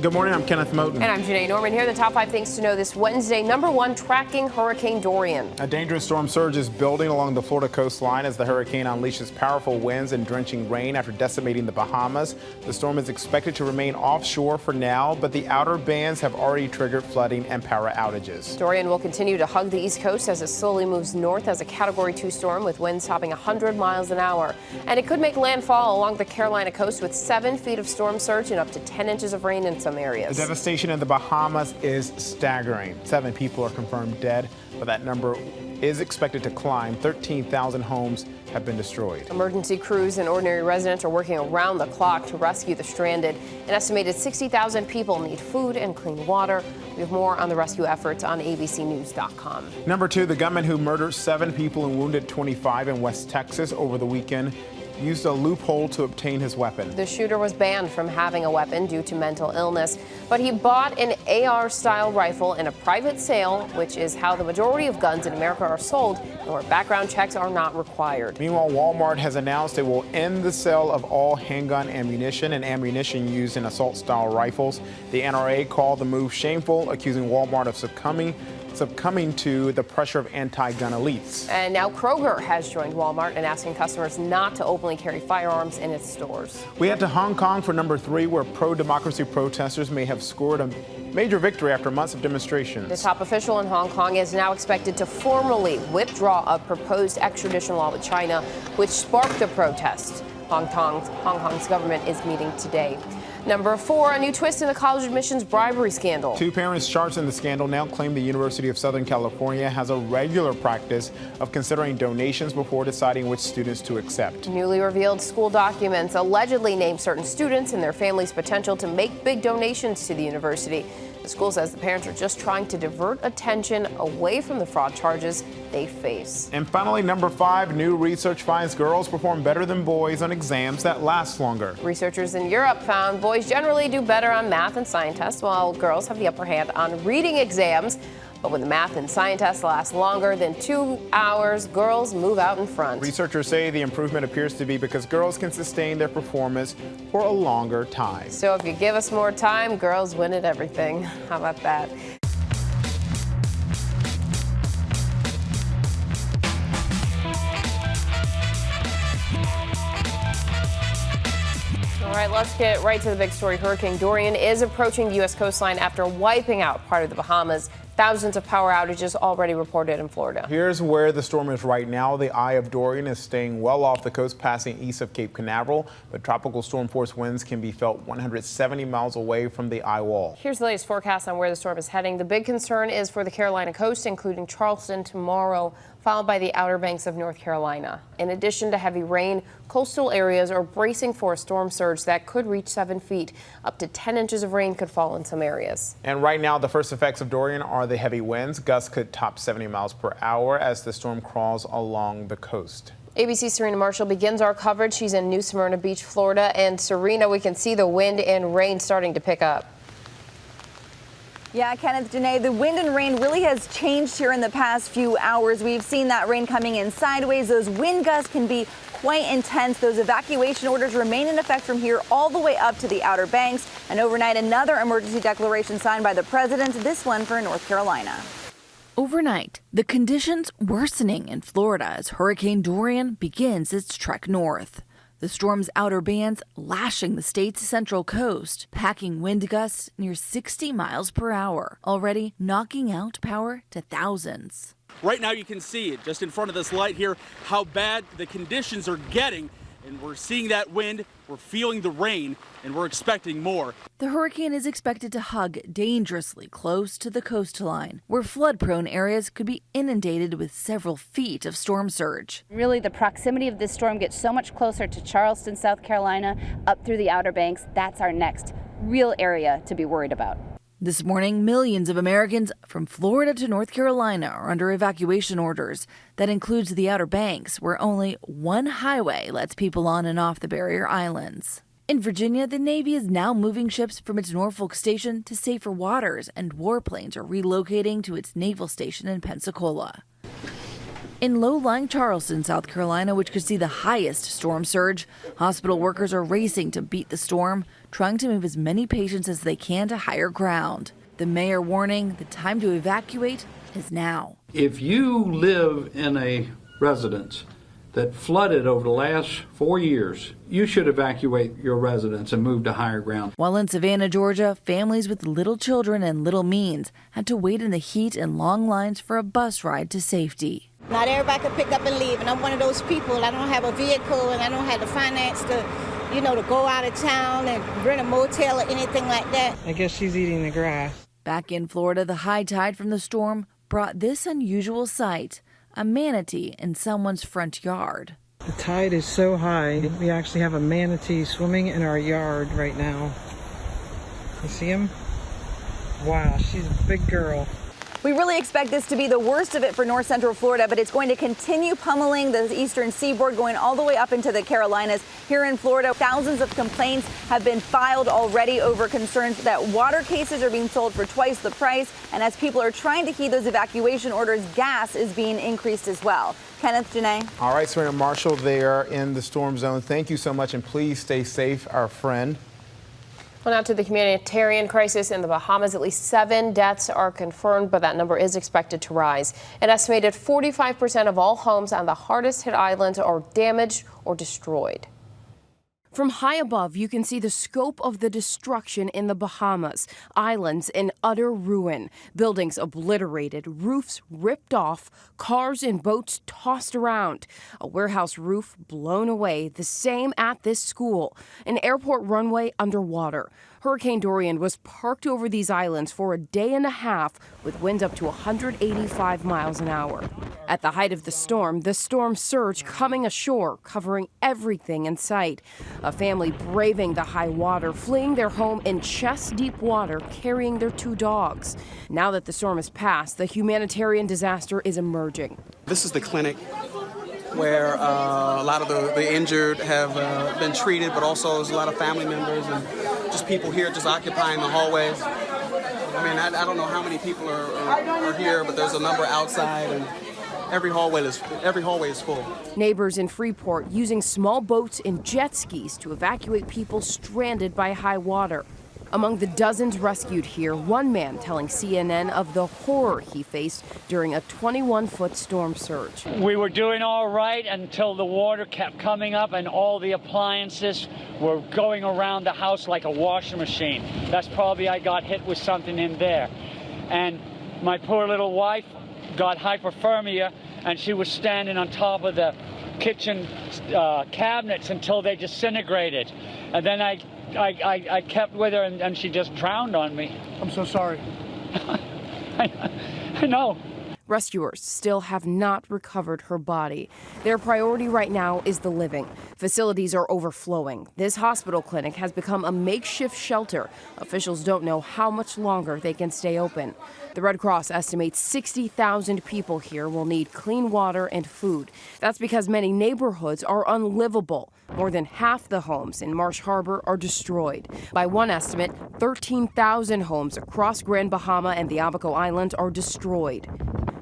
Good morning, I'm Kenneth Moten. And I'm Janae Norman. Here are the top 5 things to know this Wednesday. Number 1, tracking Hurricane Dorian. A dangerous storm surge is building along the Florida coastline as the hurricane unleashes powerful winds and drenching rain after decimating the Bahamas. The storm is expected to remain offshore for now, but the outer bands have already triggered flooding and power outages. Dorian will continue to hug the East Coast as it slowly moves north as a Category 2 storm with winds topping 100 miles an hour. And it could make landfall along the Carolina coast with 7 feet of storm surge and up to 10 inches of rain in some areas. The devastation in the Bahamas is staggering. 7 people are confirmed dead, but that number is expected to climb. 13,000 homes have been destroyed. Emergency crews and ordinary residents are working around the clock to rescue the stranded. An estimated 60,000 people need food and clean water. We have more on the rescue efforts on abcnews.com. Number 2, the gunman who murdered 7 people and wounded 25 in West Texas over the weekend used a loophole to obtain his weapon. The shooter was banned from having a weapon due to mental illness, but he bought an AR-style rifle in a private sale, which is how the majority of guns in America are sold, and where background checks are not required. Meanwhile, Walmart has announced it will end the sale of all handgun ammunition and ammunition used in assault-style rifles. The NRA called the move shameful, accusing Walmart of succumbing to the pressure of anti-gun elites. And now Kroger has joined Walmart in asking customers not to openly carry firearms in its stores. We head to Hong Kong for number 3, where pro-democracy protesters may have scored a major victory after months of demonstrations. The top official in Hong Kong is now expected to formally withdraw a proposed extradition law with China, which sparked the protest. Hong Kong's government is meeting today. Number 4, a new twist in the college admissions bribery scandal. 2 parents charged in the scandal now claim the University of Southern California has a regular practice of considering donations before deciding which students to accept. Newly revealed school documents allegedly name certain students and their families' potential to make big donations to the university. The school says the parents are just trying to divert attention away from the fraud charges they face. And finally, number 5, new research finds girls perform better than boys on exams that last longer. Researchers in Europe found boys generally do better on math and science tests, while girls have the upper hand on reading exams. But when the math and science tests last longer than 2 hours, girls move out in front. Researchers say the improvement appears to be because girls can sustain their performance for a longer time. So if you give us more time, girls win at everything. How about that? All right, let's get right to the big story. Hurricane Dorian is approaching the U.S. coastline after wiping out part of the Bahamas. Thousands of power outages already reported in Florida. Here's where the storm is right now. The eye of Dorian is staying well off the coast, passing east of Cape Canaveral, but tropical storm force winds can be felt 170 miles away from the eye wall. Here's the latest forecast on where the storm is heading. The big concern is for the Carolina coast, including Charleston tomorrow, followed by the Outer Banks of North Carolina. In addition to heavy rain, coastal areas are bracing for a storm surge that could reach 7 feet. Up to 10 inches of rain could fall in some areas. And right now, the first effects of Dorian are the heavy winds. Gusts could top 70 miles per hour as the storm crawls along the coast. ABC's Serena Marshall begins our coverage. She's in New Smyrna Beach, Florida. And Serena, we can see the wind and rain starting to pick up. Yeah, Kenneth, Janae, the wind and rain really has changed here in the past few hours. We've seen that rain coming in sideways. Those wind gusts can be quite intense. Those evacuation orders remain in effect from here all the way up to the Outer Banks. And overnight, another emergency declaration signed by the president, this one for North Carolina. Overnight, the conditions worsening in Florida as Hurricane Dorian begins its trek north. The storm's outer bands lashing the state's central coast, packing wind gusts near 60 miles per hour, already knocking out power to thousands. Right now you can see it just in front of this light here, how bad the conditions are getting. And we're seeing that wind, we're feeling the rain, and we're expecting more. The hurricane is expected to hug dangerously close to the coastline, where flood-prone areas could be inundated with several feet of storm surge. Really, the proximity of this storm gets so much closer to Charleston, South Carolina, up through the Outer Banks. That's our next real area to be worried about. This morning, millions of Americans from Florida to North Carolina are under evacuation orders. That includes the Outer Banks, where only one highway lets people on and off the barrier islands. In Virginia, the Navy is now moving ships from its Norfolk station to safer waters, and warplanes are relocating to its naval station in Pensacola. In low-lying Charleston, South Carolina, which could see the highest storm surge, hospital workers are racing to beat the storm. trying to move as many patients as they can to higher ground. The mayor warning the time to evacuate is now. If you live in a residence that flooded over the last 4 years, you should evacuate your residence and move to higher ground. While in Savannah, Georgia, families with little children and little means had to wait in the heat and long lines for a bus ride to safety. Not everybody can pick up and leave, and I'm one of those people. I don't have a vehicle, and I don't have the finance to, to go out of town and rent a motel or anything like that. I guess she's eating the grass. Back in Florida, the high tide from the storm brought this unusual sight, a manatee in someone's front yard. The tide is so high, we actually have a manatee swimming in our yard right now. You see him? Wow, she's a big girl. We really expect this to be the worst of it for north central Florida, but it's going to continue pummeling the eastern seaboard, going all the way up into the Carolinas. Here in Florida, thousands of complaints have been filed already over concerns that water cases are being sold for twice the price. And as people are trying to heed those evacuation orders, gas is being increased as well. Kenneth, Janae. All right, Serena Marshall there in the storm zone. Thank you so much, and please stay safe, our friend. Well, now to the humanitarian crisis in the Bahamas. At least 7 deaths are confirmed, but that number is expected to rise. An estimated 45% of all homes on the hardest hit islands are damaged or destroyed. From high above, you can see the scope of the destruction in the Bahamas. Islands in utter ruin, buildings obliterated, roofs ripped off, cars and boats tossed around. A warehouse roof blown away, the same at this school. An airport runway underwater. Hurricane Dorian was parked over these islands for a day and a half with winds up to 185 miles an hour. At the height of the storm surge coming ashore, covering everything in sight. A family braving the high water, fleeing their home in chest-deep water, carrying their 2 dogs. Now that the storm has passed, the humanitarian disaster is emerging. This is the clinic where a lot of the injured have been treated, but also there's a lot of family members and just people here just occupying the hallways. I mean, I don't know how many people are here, but there's a number outside, and every hallway is full. Neighbors in Freeport using small boats and jet skis to evacuate people stranded by high water. Among the dozens rescued here, one man telling CNN of the horror he faced during a 21-foot storm surge. We were doing all right until the water kept coming up and all the appliances were going around the house like a washing machine. That's probably I got hit with something in there. And my poor little wife got hypothermia, and she was standing on top of the kitchen cabinets until they disintegrated. And then I kept with her, and she just drowned on me. I'm so sorry. I know. Rescuers still have not recovered her body. Their priority right now is the living. Facilities are overflowing. This hospital clinic has become a makeshift shelter. Officials don't know how much longer they can stay open. The Red Cross estimates 60,000 people here will need clean water and food. That's because many neighborhoods are unlivable. More than half the homes in Marsh Harbor are destroyed. By one estimate, 13,000 homes across Grand Bahama and the Abaco Islands are destroyed.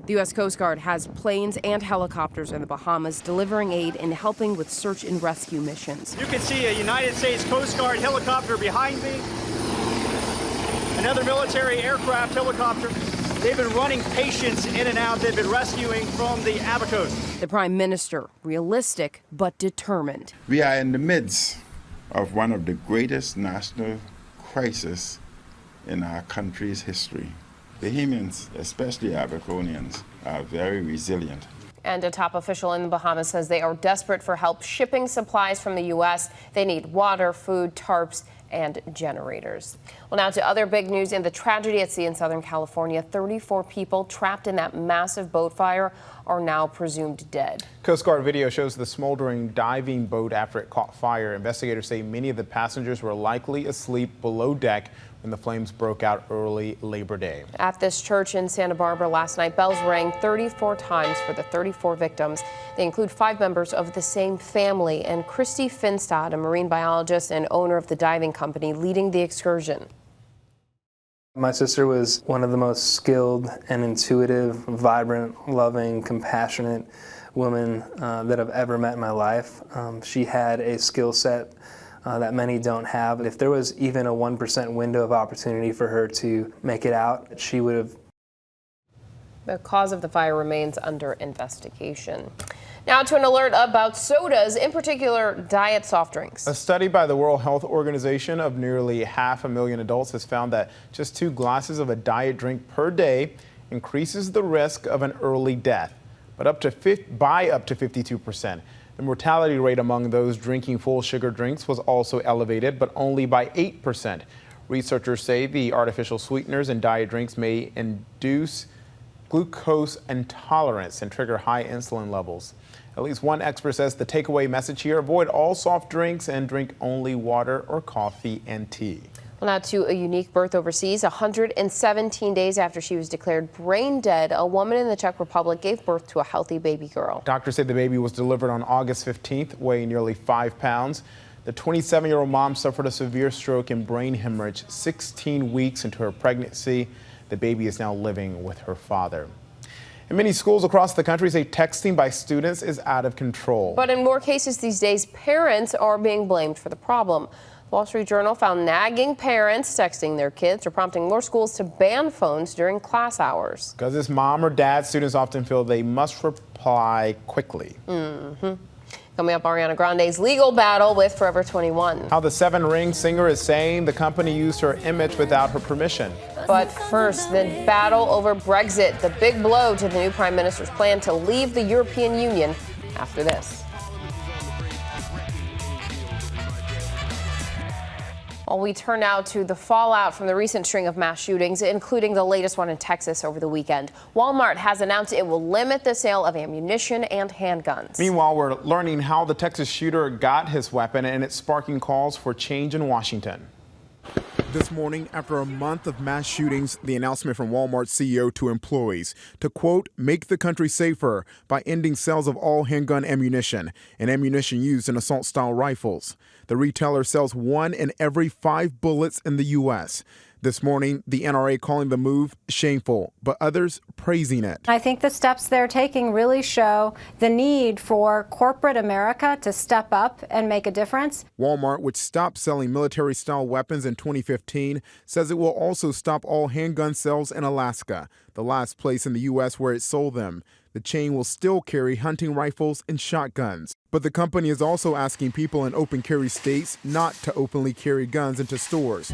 The U.S. Coast Guard has planes and helicopters in the Bahamas delivering aid and helping with search and rescue missions. You can see a United States Coast Guard helicopter behind me. Another military aircraft helicopter. They've been running patients in and out. They've been rescuing from the Abacos. The Prime Minister, realistic but determined. We are in the midst of one of the greatest national crises in our country's history. Bahamians, especially Abaconians, are very resilient. And a top official in the Bahamas says they are desperate for help shipping supplies from the U.S. They need water, food, tarps, and generators. Well, now to other big news in the tragedy at sea in Southern California. 34 people trapped in that massive boat fire are now presumed dead. Coast Guard video shows the smoldering diving boat after it caught fire. Investigators say many of the passengers were likely asleep below deck when the flames broke out early Labor Day. At this church in Santa Barbara last night, bells rang 34 times for the 34 victims. They include 5 members of the same family, and Christy Finstad, a marine biologist and owner of the diving company, leading the excursion. My sister was one of the most skilled and intuitive, vibrant, loving, compassionate women that I've ever met in my life. She had a skill set that many don't have. If there was even a 1% window of opportunity for her to make it out, she would have. The cause of the fire remains under investigation. Now to an alert about sodas, in particular diet soft drinks. A study by the World Health Organization of nearly 500,000 adults has found that just 2 glasses of a diet drink per day increases the risk of an early death, but by up to 52%. The mortality rate among those drinking full sugar drinks was also elevated, but only by 8%. Researchers say the artificial sweeteners in diet drinks may induce glucose intolerance and trigger high insulin levels. At least one expert says the takeaway message here: avoid all soft drinks and drink only water or coffee and tea. Well, now to a unique birth overseas. 117 days after she was declared brain dead, a woman in the Czech Republic gave birth to a healthy baby girl. Doctors say the baby was delivered on August 15th, weighing nearly 5 pounds. The 27-year-old mom suffered a severe stroke and brain hemorrhage 16 weeks into her pregnancy. The baby is now living with her father. And many schools across the country say texting by students is out of control. But in more cases these days, parents are being blamed for the problem. The Wall Street Journal found nagging parents texting their kids are prompting more schools to ban phones during class hours. Because as mom or dad, students often feel they must reply quickly. Coming up, Ariana Grande's legal battle with Forever 21. How the 7 Ring singer is saying the company used her image without her permission. But first, the battle over Brexit, the big blow to the new prime minister's plan to leave the European Union after this. Well, we turn now to the fallout from the recent string of mass shootings, including the latest one in Texas over the weekend. Walmart has announced it will limit the sale of ammunition and handguns. Meanwhile, we're learning how the Texas shooter got his weapon, and it's sparking calls for change in Washington. This morning, after a month of mass shootings, the announcement from Walmart CEO to employees to, quote, make the country safer by ending sales of all handgun ammunition and ammunition used in assault-style rifles. The retailer sells 1 in every 5 bullets in the U.S. This morning, the NRA calling the move shameful, but others praising it. I think the steps they're taking really show the need for corporate America to step up and make a difference. Walmart, which stopped selling military-style weapons in 2015, says it will also stop all handgun sales in Alaska, the last place in the U.S. where it sold them. The chain will still carry hunting rifles and shotguns. But the company is also asking people in open carry states not to openly carry guns into stores.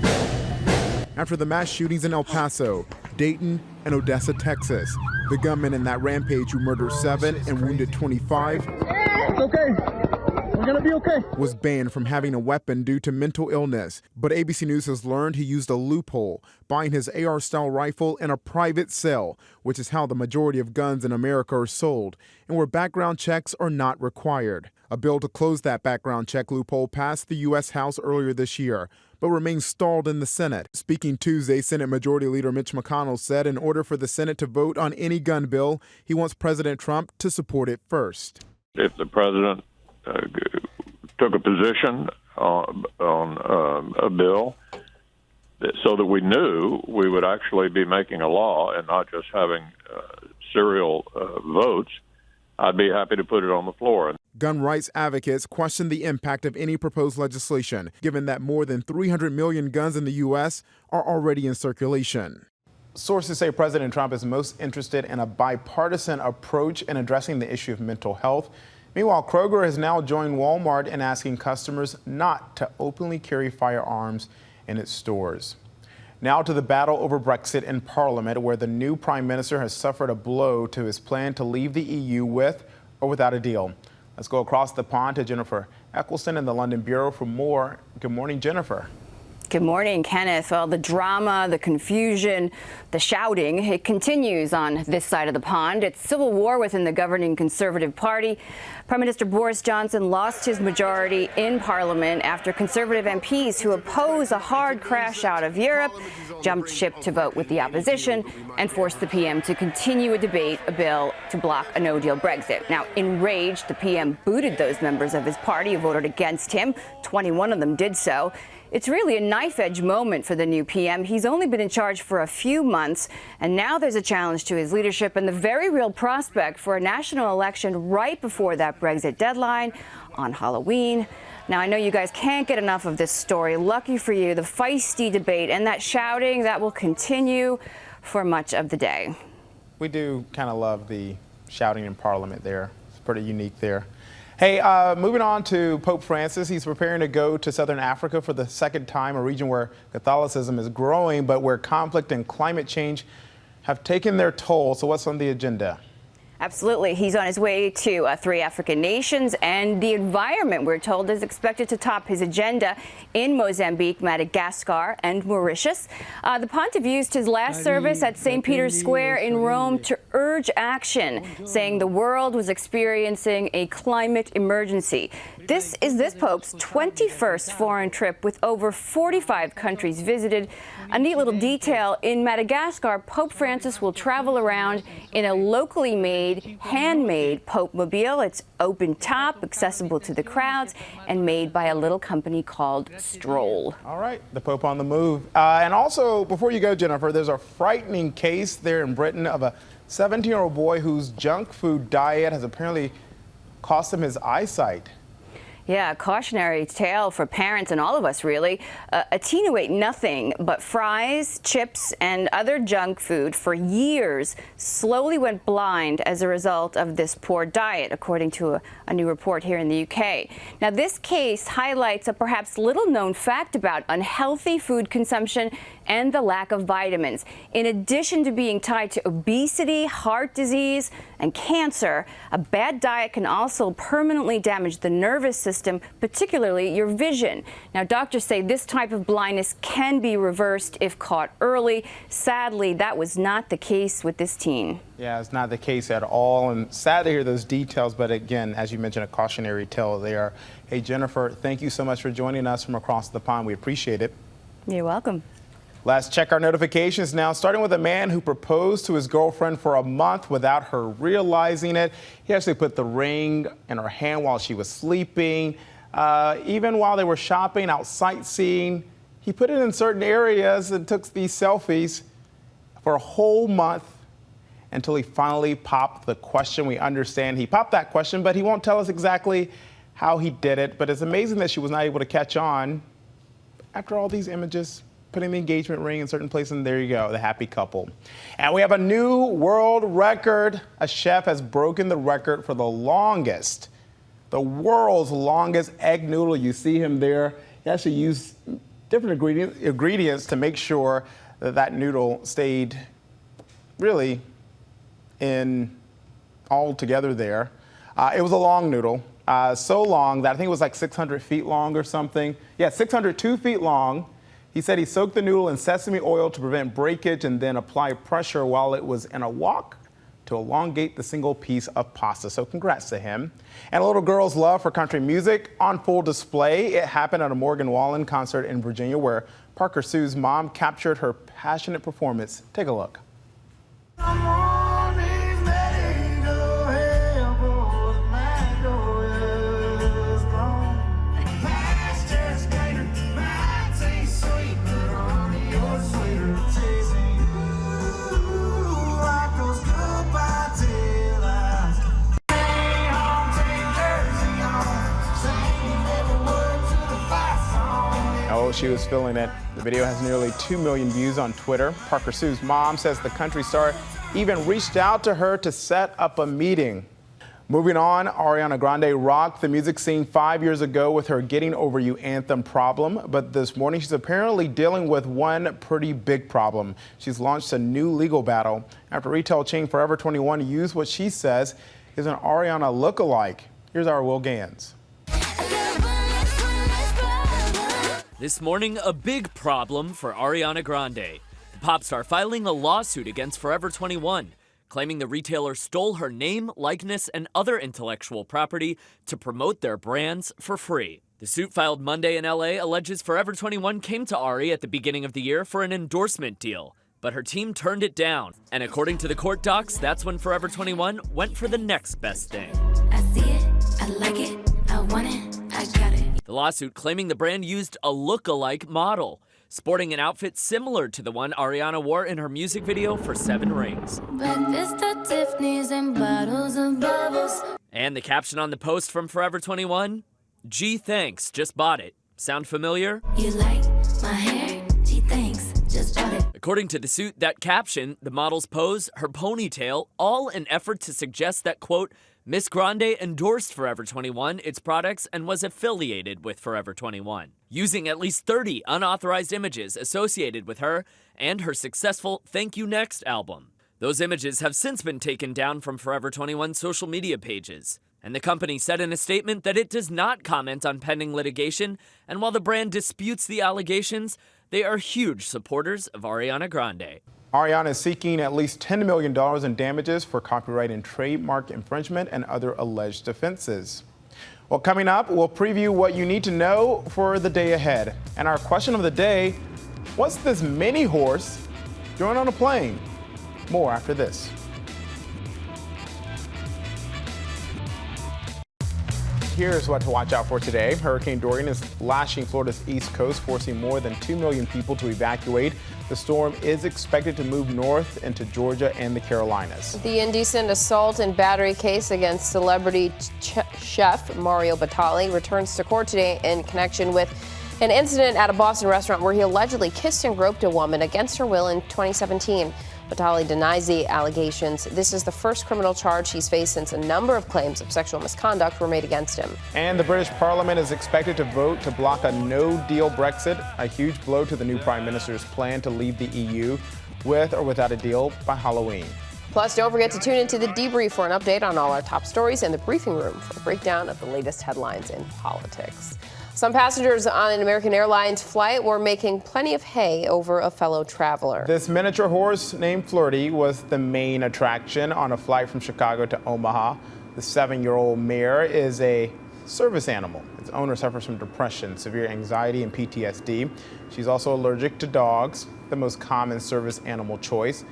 After the mass shootings in El Paso, Dayton, and Odessa, Texas, the gunman in that rampage who murdered 7 and wounded 25 It's okay. We're gonna be okay. Was banned from having a weapon due to mental illness. But ABC News has learned he used a loophole, buying his AR-style rifle in a private sale, which is how the majority of guns in America are sold, and where background checks are not required. A bill to close that background check loophole passed the U.S. House earlier this year, but remains stalled in the Senate. Speaking Tuesday, Senate Majority Leader Mitch McConnell said in order for the Senate to vote on any gun bill, he wants President Trump to support it first. If the president took a position on a bill so that we knew we would actually be making a law and not just having serial votes, I'd be happy to put it on the floor. Gun rights advocates question the impact of any proposed legislation, given that more than 300 million guns in the U.S. are already in circulation. Sources say President Trump is most interested in a bipartisan approach in addressing the issue of mental health. Meanwhile, Kroger has now joined Walmart in asking customers not to openly carry firearms in its stores. Now to the battle over Brexit in Parliament, where the new Prime Minister has suffered a blow to his plan to leave the EU with or without a deal. Let's go across the pond to Jennifer Eccleston in the London Bureau for more. Good morning, Jennifer. Good morning, Kenneth. Well, the drama, the confusion, the shouting, it continues on this side of the pond. It's civil war within the governing Conservative Party. Prime Minister Boris Johnson lost his majority in Parliament after Conservative MPs who oppose a hard crash out of Europe jumped ship to vote with the opposition and forced the PM to continue a debate, a bill to block a no-deal Brexit. Now, enraged, the PM booted those members of his party who voted against him. 21 of them did so. It's really a knife-edge moment for the new PM. He's only been in charge for a few months, and now there's a challenge to his leadership and the very real prospect for a national election right before that Brexit deadline on Halloween. Now, I know you guys can't get enough of this story. Lucky for you, the feisty debate and that shouting, that will continue for much of the day. We do kind of love the shouting in Parliament there. It's pretty unique there. Hey, moving on to Pope Francis. He's preparing to go to Southern Africa for the second time, a region where Catholicism is growing, but where conflict and climate change have taken their toll. So what's on the agenda? Absolutely. He's on his way to 3 African nations, and the environment, we're told, is expected to top his agenda in Mozambique, Madagascar, and Mauritius. The pontiff used his last service at St. Peter's Square in Rome to urge action, saying the world was experiencing a climate emergency. This is this Pope's 21st foreign trip with over 45 countries visited. A neat little detail, in Madagascar, Pope Francis will travel around in a locally made, handmade Pope Mobile. It's open top, accessible to the crowds, and made by a little company called Stroll. All right, the Pope on the move. And also, before you go, Jennifer, there's a frightening case there in Britain of a 17-year-old boy whose junk food diet has apparently cost him his eyesight. Yeah, a cautionary tale for parents and all of us, really. A teen who ate nothing but fries, chips, and other junk food for years slowly went blind as a result of this poor diet, according to a new report here in the UK. Now, this case highlights a perhaps little-known fact about unhealthy food consumption and the lack of vitamins. In addition to being tied to obesity, heart disease, and cancer, a bad diet can also permanently damage the nervous system, particularly your vision. Now, doctors say this type of blindness can be reversed if caught early. Sadly, that was not the case with this teen. Yeah, it's not the case at all, and sad to hear those details, but again, as you mentioned, a cautionary tale there. Hey, Jennifer, thank you so much for joining us from across the pond. We appreciate it. You're welcome. Let's check our notifications now, starting with a man who proposed to his girlfriend for a month without her realizing it. He actually put the ring in her hand while she was sleeping. Even while they were shopping, out sightseeing, he put it in certain areas and took these selfies for a whole month until he finally popped the question. We understand he popped that question, but he won't tell us exactly how he did it. But it's amazing that she was not able to catch on after all these images, putting the engagement ring in certain places, and there you go, the happy couple. And we have a new world record. A chef has broken the record for the longest, the world's longest egg noodle. You see him there. He actually used different ingredients to make sure that that noodle stayed really in all together there. It was a long noodle, so long that I think it was like 600 feet long or something. Yeah, 602 feet long. He said he soaked the noodle in sesame oil to prevent breakage and then apply pressure while it was in a wok to elongate the single piece of pasta. So congrats to him. And a little girl's love for country music on full display. It happened at a Morgan Wallen concert in Virginia where Parker Sue's mom captured her passionate performance. Take a look. Oh, she was feeling it. The video has nearly 2 million views on Twitter. Parker Sue's mom says the country star even reached out to her to set up a meeting. Moving on, Ariana Grande rocked the music scene 5 years ago with her Getting Over You anthem problem. But this morning, she's apparently dealing with one pretty big problem. She's launched a new legal battle after retail chain Forever 21 used what she says is an Ariana lookalike. Here's our Will Gans. This morning, a big problem for Ariana Grande. The pop star filing a lawsuit against Forever 21, claiming the retailer stole her name, likeness, and other intellectual property to promote their brands for free. The suit filed Monday in LA alleges Forever 21 came to Ari at the beginning of the year for an endorsement deal, but her team turned it down. And according to the court docs, that's when Forever 21 went for the next best thing. I see it, I like it, I want it, I got it. The lawsuit claiming the brand used a look-alike model, sporting an outfit similar to the one Ariana wore in her music video for 7 Rings. Breakfast at Tiffany's and bottles of bubbles. And the caption on the post from Forever 21, "Gee, thanks, just bought it." Sound familiar? You like my hair? Gee, thanks, just bought it. According to the suit, that caption, the model's pose, her ponytail, all an effort to suggest that, quote, Miss Grande endorsed Forever 21, its products, and was affiliated with Forever 21, using at least 30 unauthorized images associated with her and her successful Thank You Next album. Those images have since been taken down from Forever 21's social media pages. And the company said in a statement that it does not comment on pending litigation, and while the brand disputes the allegations, they are huge supporters of Ariana Grande. Ariana is seeking at least $10 million in damages for copyright and trademark infringement and other alleged offenses. Well, coming up, we'll preview what you need to know for the day ahead. And our question of the day, what's this mini horse doing on a plane? More after this. Here's what to watch out for today. Hurricane Dorian is lashing Florida's east coast, forcing more than 2 million people to evacuate. The storm is expected to move north into Georgia and the Carolinas. The indecent assault and battery case against celebrity chef Mario Batali returns to court today in connection with an incident at a Boston restaurant where he allegedly kissed and groped a woman against her will in 2017. Batali denies the allegations. This is the first criminal charge he's faced since a number of claims of sexual misconduct were made against him. And the British Parliament is expected to vote to block a no-deal Brexit, a huge blow to the new Prime Minister's plan to leave the EU with or without a deal by Halloween. Plus, don't forget to tune into The Debrief for an update on all our top stories and The Briefing Room for a breakdown of the latest headlines in politics. Some passengers on an American Airlines flight were making plenty of hay over a fellow traveler. This miniature horse named Flirty was the main attraction on a flight from Chicago to Omaha. The 7-year-old mare is a service animal. Its owner suffers from depression, severe anxiety, and PTSD. She's also allergic to dogs, the most common service animal choice.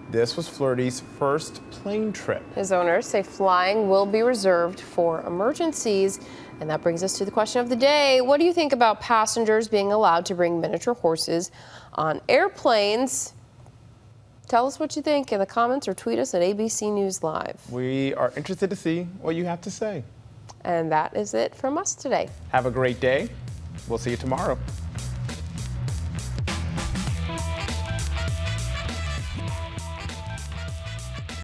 This was Flirty's first plane trip. His owners say flying will be reserved for emergencies. And that brings us to the question of the day. What do you think about passengers being allowed to bring miniature horses on airplanes? Tell us what you think in the comments or tweet us at ABC News Live. We are interested to see what you have to say. And that is it from us today. Have a great day. We'll see you tomorrow.